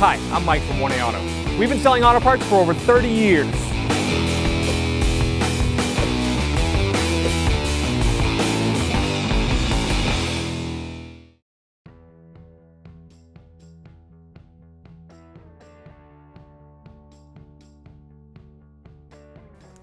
Hi, I'm Mike from 1A Auto. We've been selling auto parts for over 30 years.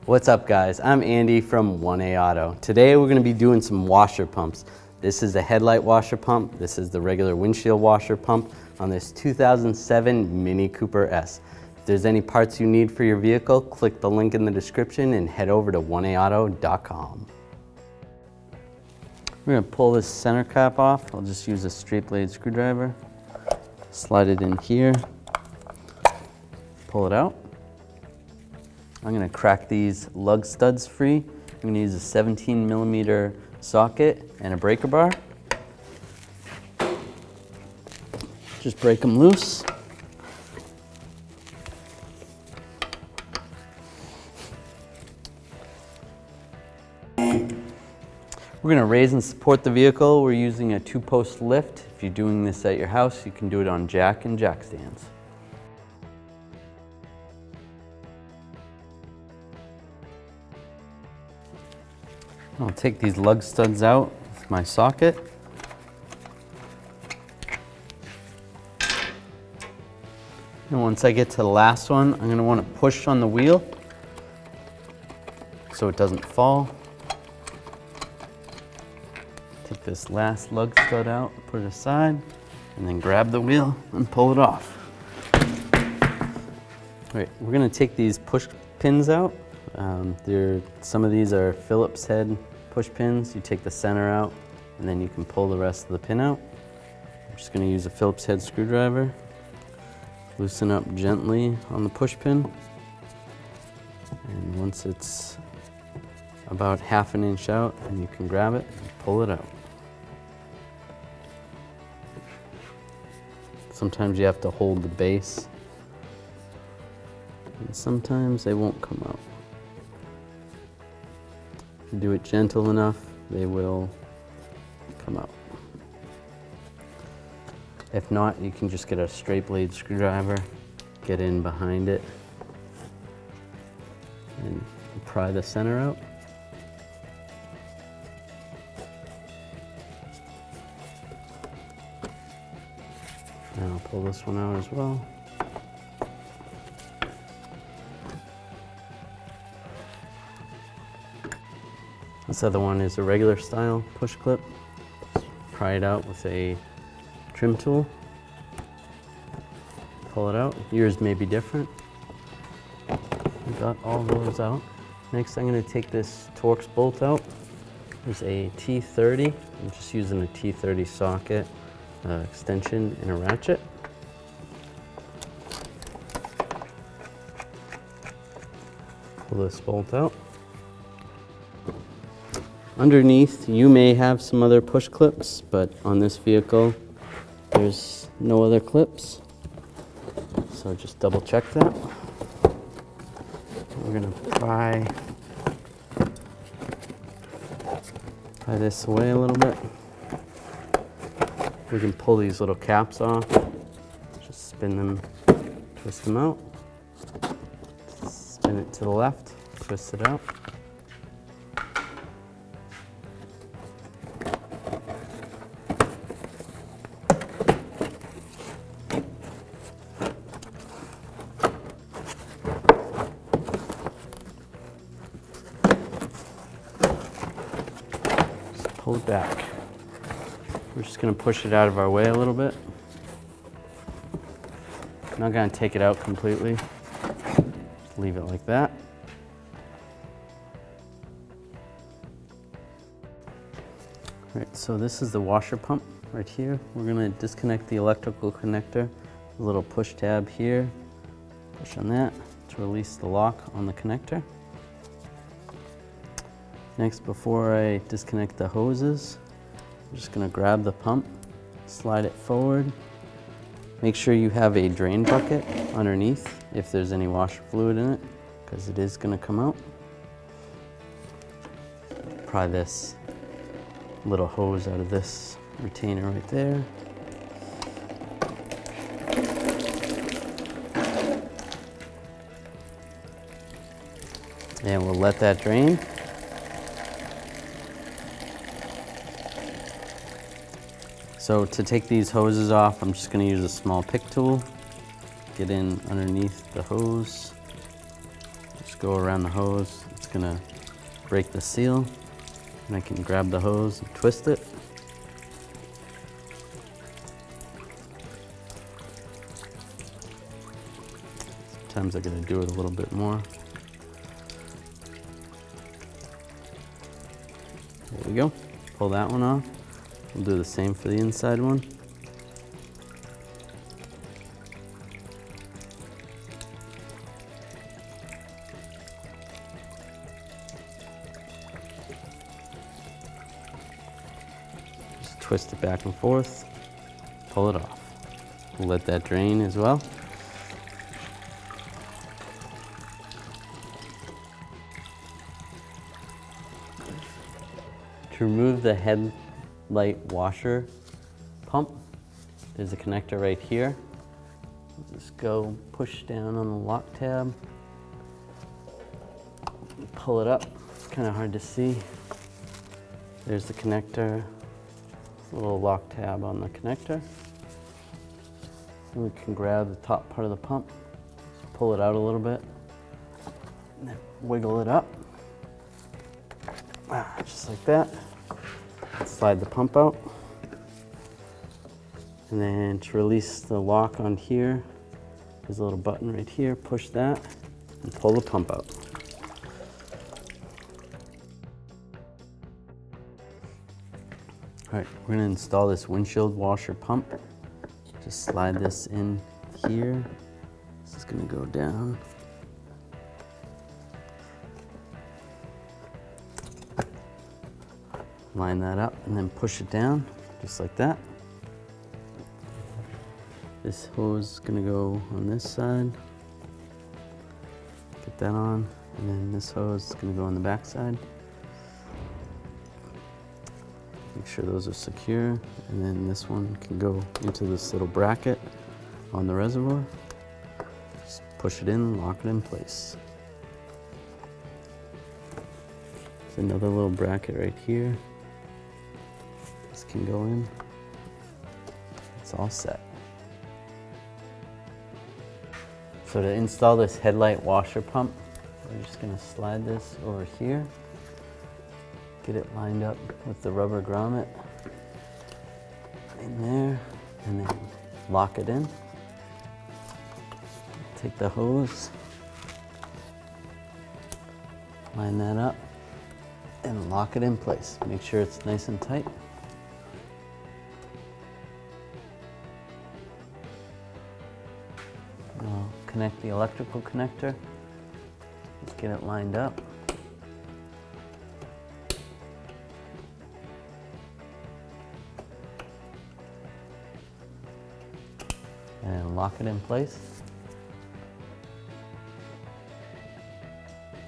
What's up guys, I'm Andy from 1A Auto. Today we're going to be doing some washer pumps. This is the headlight washer pump, this is the regular windshield washer pump on this 2007 Mini Cooper S. If there's any parts you need for your vehicle, click the link in the description and head over to 1aauto.com. We're going to pull this center cap off. I'll just use a straight blade screwdriver. Slide it in here, pull it out. I'm going to crack these lug studs free. I'm going to use a 17mm socket and a breaker bar. Just break them loose. We're going to raise and support the vehicle. We're using a 2-post lift. If you're doing this at your house, you can do it on jack and jack stands. I'll take these lug studs out with my socket. And once I get to the last one, I'm going to want to push on the wheel so it doesn't fall. Take this last lug stud out, put it aside, and then grab the wheel and pull it off. All right, we're going to take these push pins out. Some of these are Phillips head push pins. You take the center out and then you can pull the rest of the pin out. I'm just going to use a Phillips head screwdriver. Loosen up gently on the push pin. And once it's about ½ an inch out, then you can grab it and pull it out. Sometimes you have to hold the base, and sometimes they won't come out. If you do it gentle enough, they will come out. If not, you can just get a straight blade screwdriver, get in behind it, and pry the center out. And I'll pull this one out as well. This other one is a regular style push clip. Pry it out with a trim tool. Pull it out. Yours may be different. We got all those out. Next, I'm going to take this Torx bolt out. There's a T30. I'm just using a T30 socket, extension, and a ratchet. Pull this bolt out. Underneath, you may have some other push clips, but on this vehicle, there's no other clips. So just double check that. We're gonna pry this away a little bit. We can pull these little caps off. Just spin them, twist them out. Spin it to the left, twist it out. Pull it back. We're just going to push it out of our way a little bit. I'm not going to take it out completely. Just leave it like that. All right, so this is the washer pump right here. We're going to disconnect the electrical connector. A little push tab here. Push on that to release the lock on the connector. Next, before I disconnect the hoses, I'm just going to grab the pump, slide it forward. Make sure you have a drain bucket underneath if there's any washer fluid in it, because it is going to come out. Pry this little hose out of this retainer right there. And we'll let that drain. So to take these hoses off, I'm just going to use a small pick tool. Get in underneath the hose. Just go around the hose. It's going to break the seal. And I can grab the hose and twist it. Sometimes I gotta do it a little bit more. There we go. Pull that one off. We'll do the same for the inside one. Just twist it back and forth, pull it off. We'll let that drain as well. To remove the headlight washer pump, there's a connector right here. Just go push down on the lock tab, pull it up. It's kind of hard to see. There's the connector. There's a little lock tab on the connector. And we can grab the top part of the pump, just pull it out a little bit, and then wiggle it up. Just like that. Slide the pump out. And then to release the lock on here, there's a little button right here. Push that and pull the pump out. All right, we're gonna install this windshield washer pump. Just slide this in here. This is gonna go down. Line that up and then push it down, just like that. This hose is gonna go on this side. Get that on, and then this hose is gonna go on the back side. Make sure those are secure, and then this one can go into this little bracket on the reservoir. Just push it in, lock it in place. There's another little bracket right here. This can go in. It's all set. So to install this headlight washer pump, we're just gonna slide this over here, get it lined up with the rubber grommet in there, and then lock it in. Take the hose, line that up, and lock it in place. Make sure it's nice and tight. I'll connect the electrical connector. Just get it lined up. And lock it in place.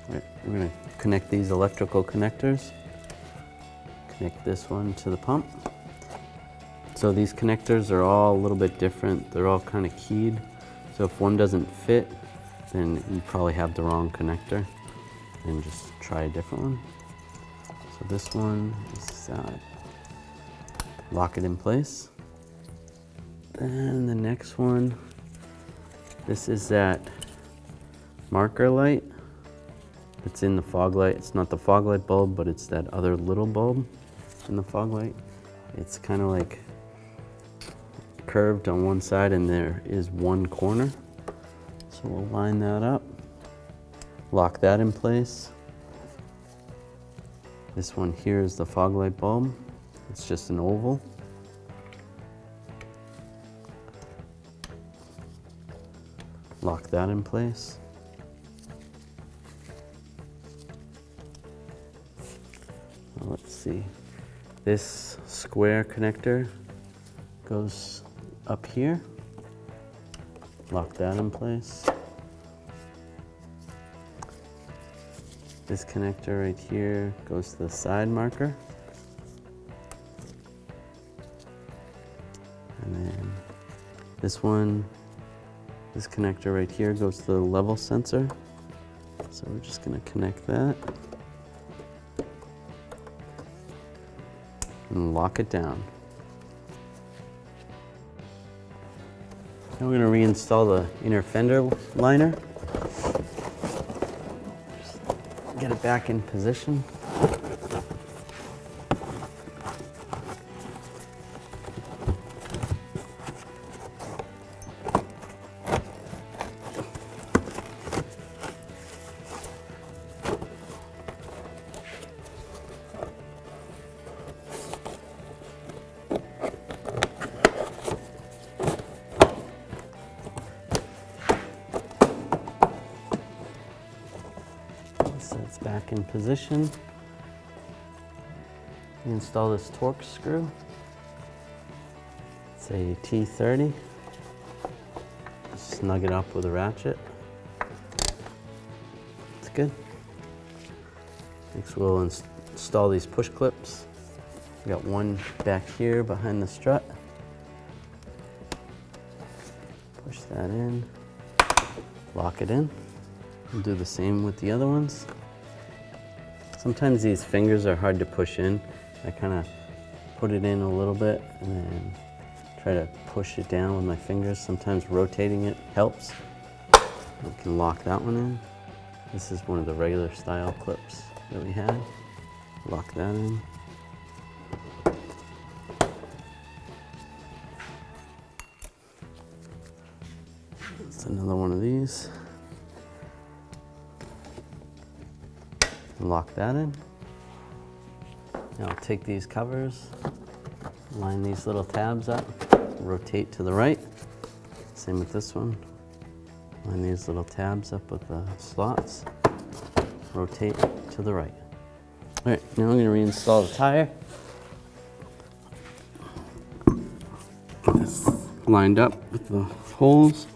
All right, we're going to connect these electrical connectors. Connect this one to the pump. So these connectors are all a little bit different. They're all kind of keyed. So if one doesn't fit, then you probably have the wrong connector, and just try a different one. So this one is lock it in place. Then the next one, this is that marker light. It's in the fog light. It's not the fog light bulb, but it's that other little bulb in the fog light. It's kind of like curved on one side, and there is one corner. So we'll line that up, lock that in place. This one here is the fog light bulb. It's just an oval. Lock that in place. Let's see. This square connector goes up here. Lock that in place. This connector right here goes to the side marker. And then this one, this connector right here goes to the level sensor. So we're just going to connect that and lock it down. Now we're going to reinstall the inner fender liner. Just get it back in position. So it's back in position. Install this torque screw. It's a T30. Snug it up with a ratchet. It's good. Next we'll install these push clips. We got one back here behind the strut. Push that in, lock it in. We'll do the same with the other ones. Sometimes these fingers are hard to push in. I kind of put it in a little bit and then try to push it down with my fingers. Sometimes rotating it helps. We can lock that one in. This is one of the regular style clips that we had. Lock that in. That's another one of these. Lock that in. Now I'll take these covers, line these little tabs up, rotate to the right. Same with this one. Line these little tabs up with the slots, rotate to the right. All right, now I'm going to reinstall the tire. Get this lined up with the holes.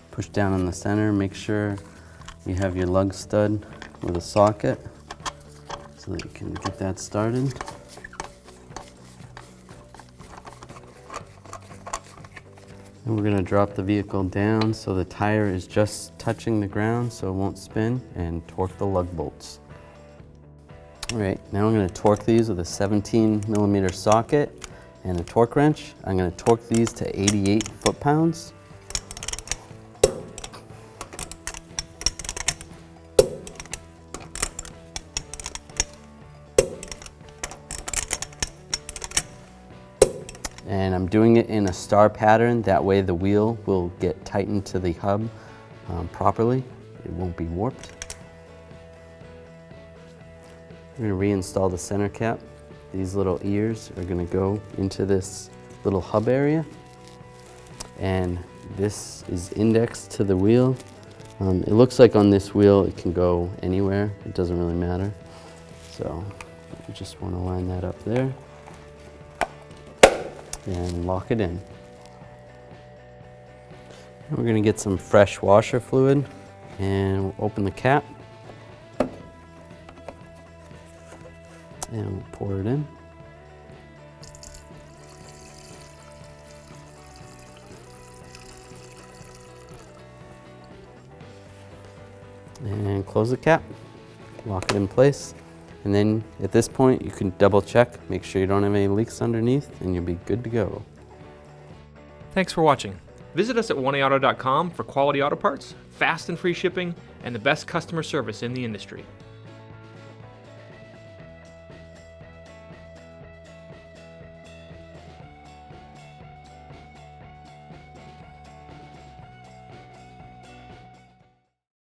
Push down in the center, make sure you have your lug stud with a socket so that you can get that started. And we're going to drop the vehicle down so the tire is just touching the ground so it won't spin, and torque the lug bolts. All right, now I'm going to torque these with a 17mm socket and a torque wrench. I'm going to torque these to 88 foot-pounds. And I'm doing it in a star pattern, that way the wheel will get tightened to the hub properly. It won't be warped. We're going to reinstall the center cap. These little ears are going to go into this little hub area. And this is indexed to the wheel. It looks like on this wheel it can go anywhere. It doesn't really matter. So you just want to line that up there and lock it in. We're going to get some fresh washer fluid and we'll open the cap and we'll pour it in. And close the cap, lock it in place. And then at this point, you can double check, make sure you don't have any leaks underneath, and you'll be good to go. Thanks for watching. Visit us at oneauto.com for quality auto parts, fast and free shipping, and the best customer service in the industry.